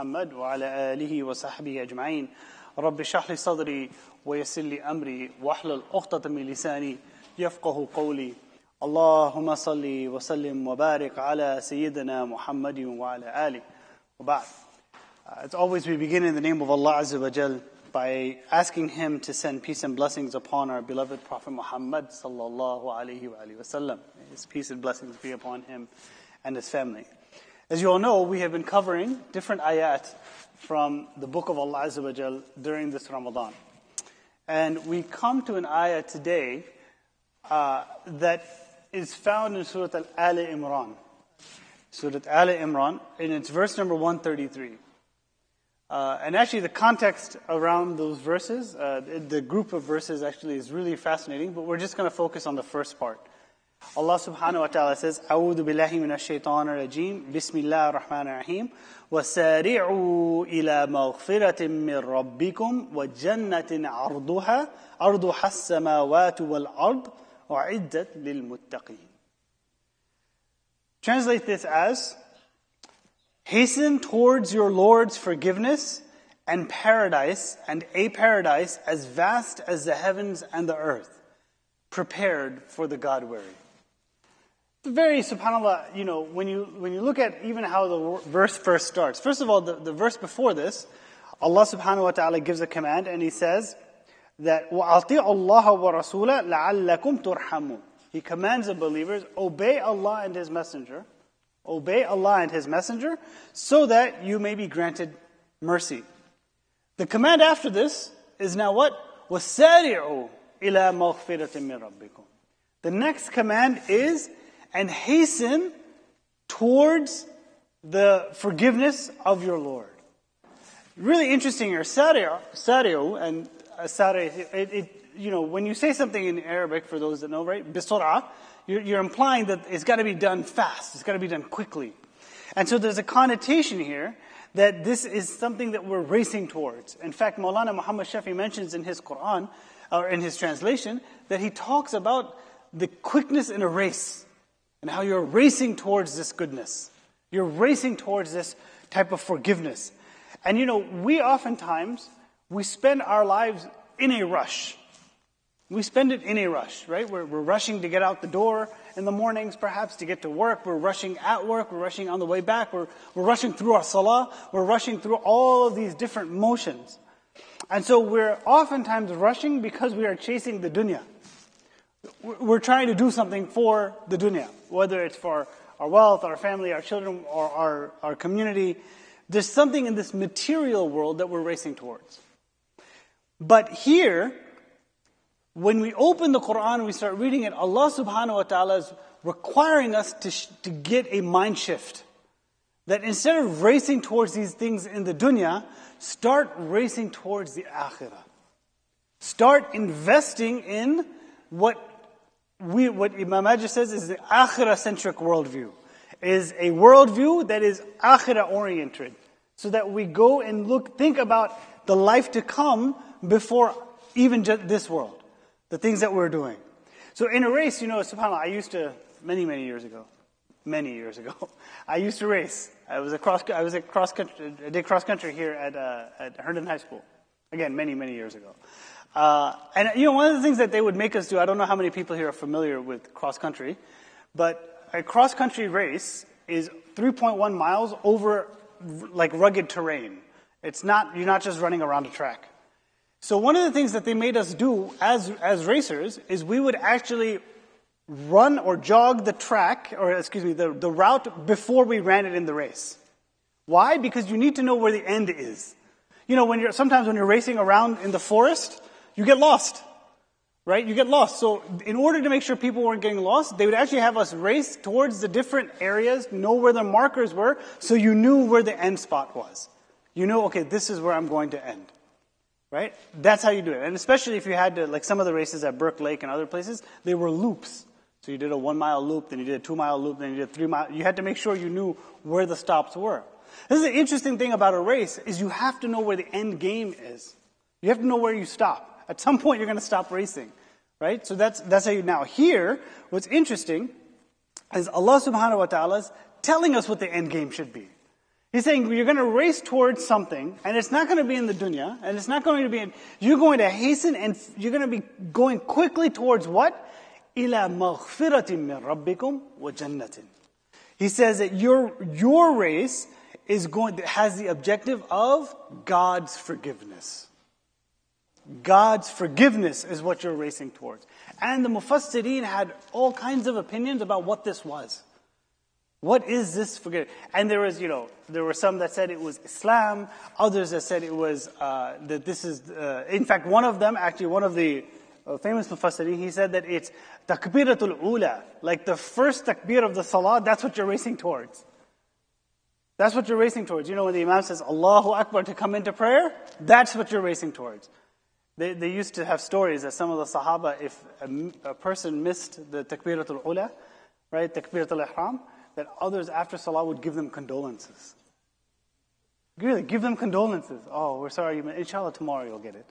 محمد وعلى آله وصحبه أجمعين رب اشرح لي صدري ويسر لي أمري واحلل عقدة من لساني يفقه قولي اللهم صل وسلم وبارك على سيدنا محمد وعلى آله وبعد. As always, we begin in the name of Allah Azza wa Jal by asking Him to send peace and blessings upon our beloved Prophet Muhammad sallallahu alaihi wasallam. His peace and blessings be upon him and his family. As you all know, we have been covering different ayat from the book of Allah Azza wa Jal during this Ramadan. And we come to an ayah today that is found in Surah Aal-i-Imraan. Surah Aal-i-Imraan, in its verse number 133. And actually the context around those verses, the group of verses actually is really fascinating, but we're just going to focus on the first part. Allah subhanahu wa ta'ala says, أعوذ بالله من الشيطان الرجيم بسم الله الرحمن الرحيم وسارعوا إلى مغفرة من ربكم وجنة عرضها السماوات والأرض أعدت للمتقين. Translate this as, hasten towards your Lord's forgiveness and a paradise as vast as the heavens and the earth, prepared for the God-weary. Very subhanAllah, when you look at even how the verse first starts. First of all, the verse before this, Allah subhanahu wa ta'ala gives a command and He says that وَأَطِيعُوا اللَّهَ وَرَسُولَهُ لَعَلَّكُمْ تُرْحَمُونَ. He commands the believers, obey Allah and His Messenger. Obey Allah and His Messenger so that you may be granted mercy. The command after this is now what? وَسَارِعُوا إِلَى مَغْفِرَةٍ مِّن رَبِّكُمْ. The next command is, and hasten towards the forgiveness of your Lord. Really interesting here. Sari'u and when you say something in Arabic, for those that know, right? Bisur'a, you're implying that it's got to be done fast. It's got to be done quickly. And so there's a connotation here that this is something that we're racing towards. In fact, Maulana Muhammad Shafi mentions in his Qur'an, or in his translation, that he talks about the quickness in a race and how you're racing towards this goodness. You're racing towards this type of forgiveness. And we oftentimes, we spend our lives in a rush. We spend it in a rush, right? We're rushing to get out the door in the mornings, perhaps, to get to work. We're rushing at work. We're rushing on the way back. We're rushing through our salah. We're rushing through all of these different motions. And so we're oftentimes rushing because we are chasing the dunya. We're trying to do something for the dunya, whether it's for our wealth, our family, our children, or our community. There's something in this material world that we're racing towards. But here, when we open the Qur'an, we start reading it, Allah subhanahu wa ta'ala is requiring us to get a mind shift. That instead of racing towards these things in the dunya, start racing towards the akhirah. Start investing in what Imam Majid says is the akhirah-centric worldview. Is a worldview that is akhirah-oriented. So that we go and think about the life to come before even just this world. The things that we're doing. So in a race, subhanAllah, I used to, many years ago, I used to race. I did cross country here at Herndon High School. Again, many years ago. And one of the things that they would make us do, I don't know how many people here are familiar with cross country, but a cross country race is 3.1 miles over like rugged terrain. You're not just running around a track. So one of the things that they made us do as racers is we would actually run or jog the track, the route before we ran it in the race. Why? Because you need to know where the end is. Sometimes when you're racing around in the forest, you get lost. Right? You get lost. So in order to make sure people weren't getting lost, they would actually have us race towards the different areas, know where the markers were, so you knew where the end spot was. Okay, this is where I'm going to end. Right? That's how you do it. And especially if you had to, like some of the races at Burke Lake and other places, they were loops. So you did a 1 mile loop, then you did a 2 mile loop, then you did 3 mile. You had to make sure you knew where the stops were. This is the interesting thing about a race, is you have to know where the end game is. You have to know where you stop. At some point you're going to stop racing. Right? So that's how you, now here, what's interesting is Allah subhanahu wa ta'ala is telling us what the end game should be. He's saying you're going to race towards something, and it's not going to be in the dunya, and it's not going to be you're going to hasten, and you're going to be going quickly towards what? إِلَى مَغْفِرَةٍ مِّن رَبِّكُمْ وَجَنَّةٍ. He says that your race has the objective of God's forgiveness. God's forgiveness is what you're racing towards. And the Mufassirin had all kinds of opinions about what this was. What is this forgiveness? And there were some that said it was Islam, others that said it was, that this is, in fact, one of the famous Mufassirin, he said that it's takbiratul ula, like the first takbir of the salah, that's what you're racing towards. That's what you're racing towards. You know, when the Imam says, Allahu Akbar to come into prayer, that's what you're racing towards. They used to have stories that some of the Sahaba, if a person missed the takbiratul ula, right, takbiratul ihram, that others after salah would give them condolences. Really, give them condolences. Oh, we're sorry, inshallah tomorrow you'll get it.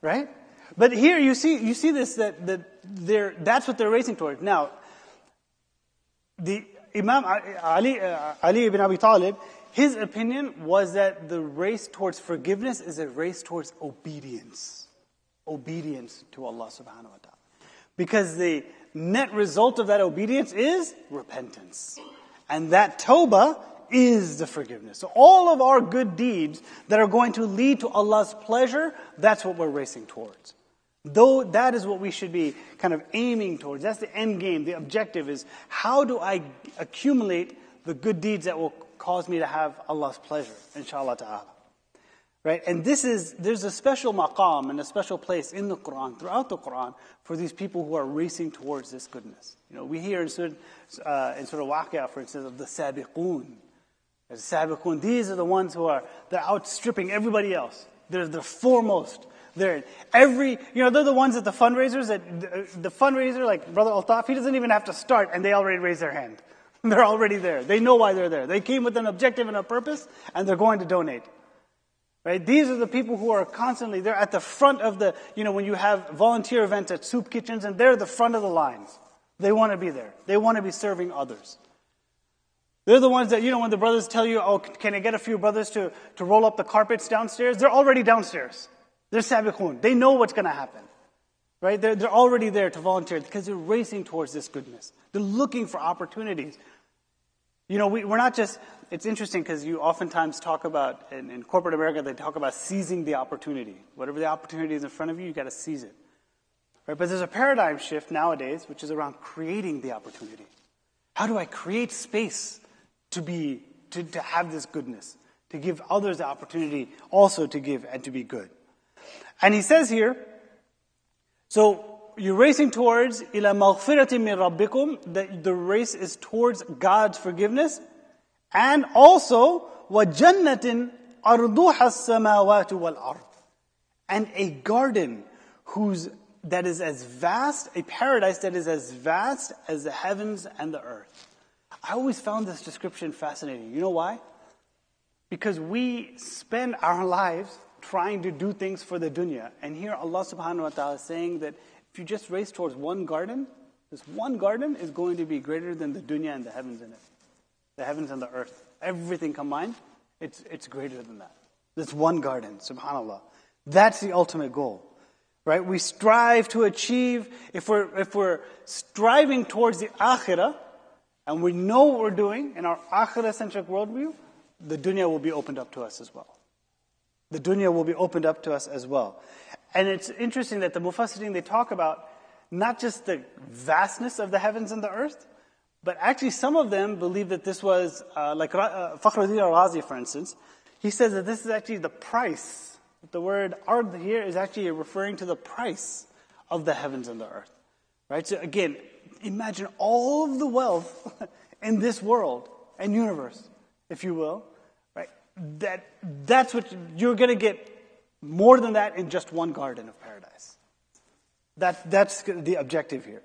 Right? But here you see this, that's what they're racing towards. Now, the Imam Ali ibn Abi Talib, his opinion was that the race towards forgiveness is a race towards obedience. Obedience to Allah subhanahu wa ta'ala. Because the net result of that obedience is repentance. And that tawbah is the forgiveness. So all of our good deeds that are going to lead to Allah's pleasure, that's what we're racing towards. Though that is what we should be kind of aiming towards. That's the end game. The objective is, how do I accumulate the good deeds that will cause me to have Allah's pleasure, inshallah ta'ala. Right? And there's a special maqam and a special place in the Qur'an, throughout the Qur'an, for these people who are racing towards this goodness. You know, we hear in Surah Waqi'ah, for instance, of the sabiqoon. The sabiqoon, these are the ones they're outstripping everybody else. They're the foremost. They're the ones at the fundraisers, the fundraiser, like Brother Altaf, he doesn't even have to start and they already raise their hand. They're already there. They know why they're there. They came with an objective and a purpose, and they're going to donate. Right? These are the people who are constantly, they're at the front of when you have volunteer events at soup kitchens, and they're the front of the lines. They want to be there. They want to be serving others. They're the ones that, when the brothers tell you, oh, can I get a few brothers to roll up the carpets downstairs? They're already downstairs. They're sabiqun. They know what's going to happen. Right? They're already there to volunteer because they're racing towards this goodness. They're looking for opportunities. We're not just, it's interesting because you oftentimes talk about, in corporate America, they talk about seizing the opportunity. Whatever the opportunity is in front of you, you got to seize it. Right? But there's a paradigm shift nowadays, which is around creating the opportunity. How do I create space to have this goodness? To give others the opportunity also to give and to be good. And he says here, so you're racing towards إِلَى مَغْفِرَةٍ مِّن رَبِّكُمْ, that the race is towards God's forgiveness, and also وَجَنَّةٍ أَرْضُهَا السَّمَاوَاتُ وَالْأَرْضُ, and a garden that is as vast, a paradise that is as vast as the heavens and the earth. I always found this description fascinating. You know why? Because we spend our lives trying to do things for the dunya. And here Allah subhanahu wa ta'ala is saying that if you just race towards one garden, this one garden is going to be greater than the dunya and the heavens in it. The heavens and the earth. Everything combined, it's greater than that. This one garden, subhanAllah. That's the ultimate goal. Right? We strive to achieve, if we're striving towards the akhirah, and we know what we're doing in our akhirah-centric worldview, the dunya will be opened up to us as well. The dunya will be opened up to us as well. And it's interesting that the Mufassirin, they talk about not just the vastness of the heavens and the earth, but actually some of them believe that this was, like Fakhruddin al-Razi, for instance, he says that this is actually the price. The word ard here is actually referring to the price of the heavens and the earth. Right? So again, imagine all of the wealth in this world and universe, if you will. Right? That's what you're going to get, more than that in just one garden of paradise. That's the objective here.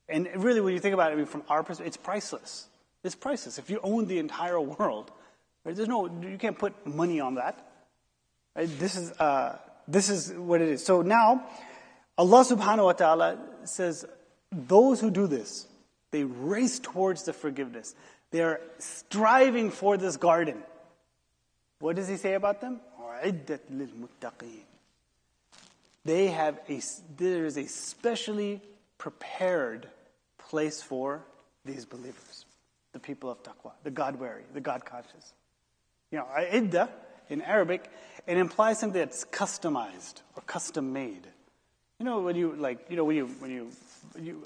And really, when you think about it, from our perspective, it's priceless. It's priceless. If you own the entire world, right, you can't put money on that. Right? This is what it is. So now, Allah subhanahu wa ta'ala says, those who do this, they race towards the forgiveness. They are striving for this garden. What does he say about them? أُعِدَّتْ لِلْمُتَّقِينَ. There is a specially prepared place for these believers, the people of taqwa, the God-wary, the God-conscious. Idda in Arabic, it implies something that's customized or custom-made.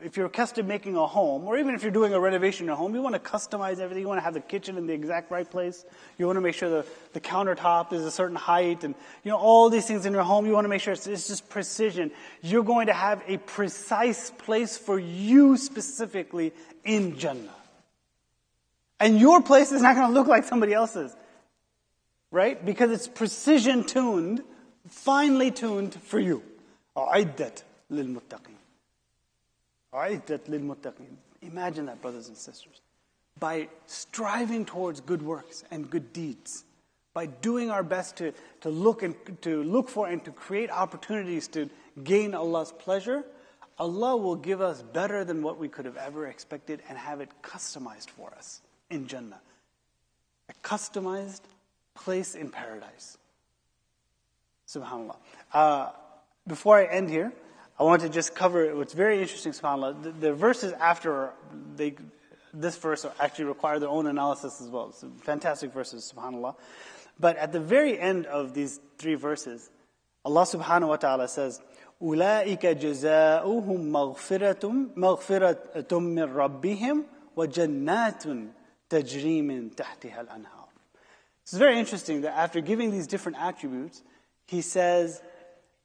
If you're custom making a home, or even if you're doing a renovation in a home, you want to customize everything. You want to have the kitchen in the exact right place. You want to make sure the countertop is a certain height, and all these things in your home. You want to make sure it's just precision. You're going to have a precise place for you specifically in Jannah, and your place is not going to look like somebody else's, right? Because it's precision tuned, finely tuned for you. أُعِدَّتْ لِلْمُتَّقِينَ. أُعِدَّتْ لِلْمُتَّقِينَ. Imagine that, brothers and sisters. By striving towards good works and good deeds, by doing our best to look for and to create opportunities to gain Allah's pleasure, Allah will give us better than what we could have ever expected and have it customized for us in Jannah. A customized place in paradise. SubhanAllah. Before I end here, I want to just cover what's very interesting, subhanAllah. The verses after this verse actually require their own analysis as well. It's fantastic verses, subhanAllah. But at the very end of these 3 verses, Allah subhanahu wa ta'ala says, أُولَٰئِكَ جَزَاؤُهُمْ مَغْفِرَةٌ مِّن رَبِّهِمْ وَجَنَّاتٌ تَجْرِي مِن تَحْتِهَا الْأَنْهَارُ. It's very interesting that after giving these different attributes, he says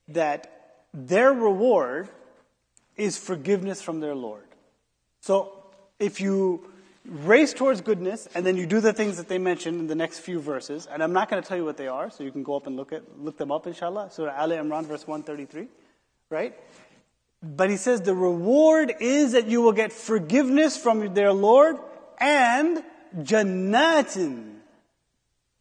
that their reward is forgiveness from their Lord. So if you race towards goodness and then you do the things that they mentioned in the next few verses, and I'm not going to tell you what they are, so you can go up and look them up, inshallah. Surah Aal-i-Imraan, verse 133, right? But he says the reward is that you will get forgiveness from their Lord and jannatin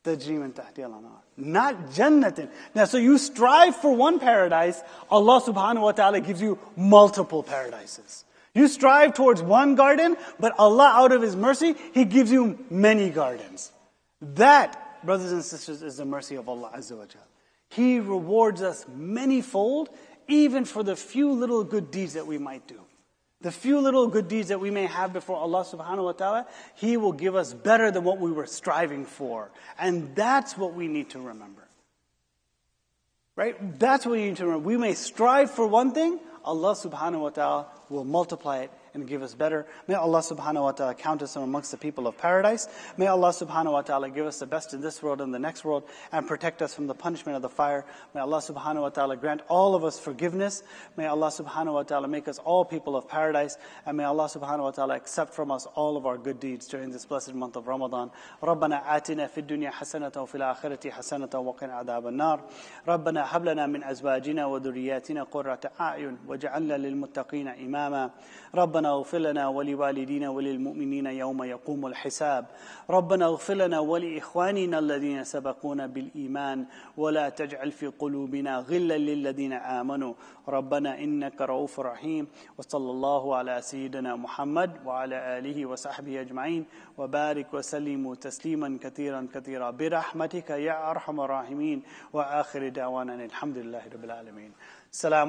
tajri min tahtiha al-anhar. Not jannatin. Now, so you strive for one paradise, Allah subhanahu wa ta'ala gives you multiple paradises. You strive towards one garden, but Allah, out of His mercy, He gives you many gardens. That, brothers and sisters, is the mercy of Allah Azza wa Jal. He rewards us manyfold, even for the few little good deeds that we might do. The few little good deeds that we may have before Allah subhanahu wa ta'ala, He will give us better than what we were striving for. And that's what we need to remember. Right? That's what we need to remember. We may strive for one thing, Allah subhanahu wa ta'ala will multiply it and give us better. May Allah subhanahu wa ta'ala count us amongst the people of paradise. May Allah subhanahu wa ta'ala give us the best in this world and the next world and protect us from the punishment of the fire. May Allah subhanahu wa ta'ala grant all of us forgiveness. May Allah subhanahu wa ta'ala make us all people of paradise. And may Allah subhanahu wa ta'ala accept from us all of our good deeds during this blessed month of Ramadan. رَبَّنَا آتِنَا فِي الدُّنْيَا حَسَنَةً وَفِي الْآخِرَةِ حَسَنَةً وَقِنَا عَذَابَ النَّارِ رَبَّنَا هَبْ لَنَا مِنْ أَزْوَاجِنَا وَذُرِّيَّاتِنَا قُرَّةَ أَعْيُنٍ وَاجْعَلْنَا لِلْمُتَّقِينَ إِمَامًا رَبَّنَا اغْفِرْ لَنَا ولوالدينا وللمؤمنين يوم يقوم الحساب ربنا اغفر لنا ولإخواننا الذين سبقونا بالإيمان ولا تجعل في قلوبنا غلا للذين آمنوا ربنا إنك رؤوف رحيم وصلى الله على سيدنا محمد وعلى آله وصحبه أجمعين وبارك وسلموا تسليما كثيرا كثيرا برحمتك يا أرحم الراحمين وآخر دعوانا الحمد لله رب العالمين. السلام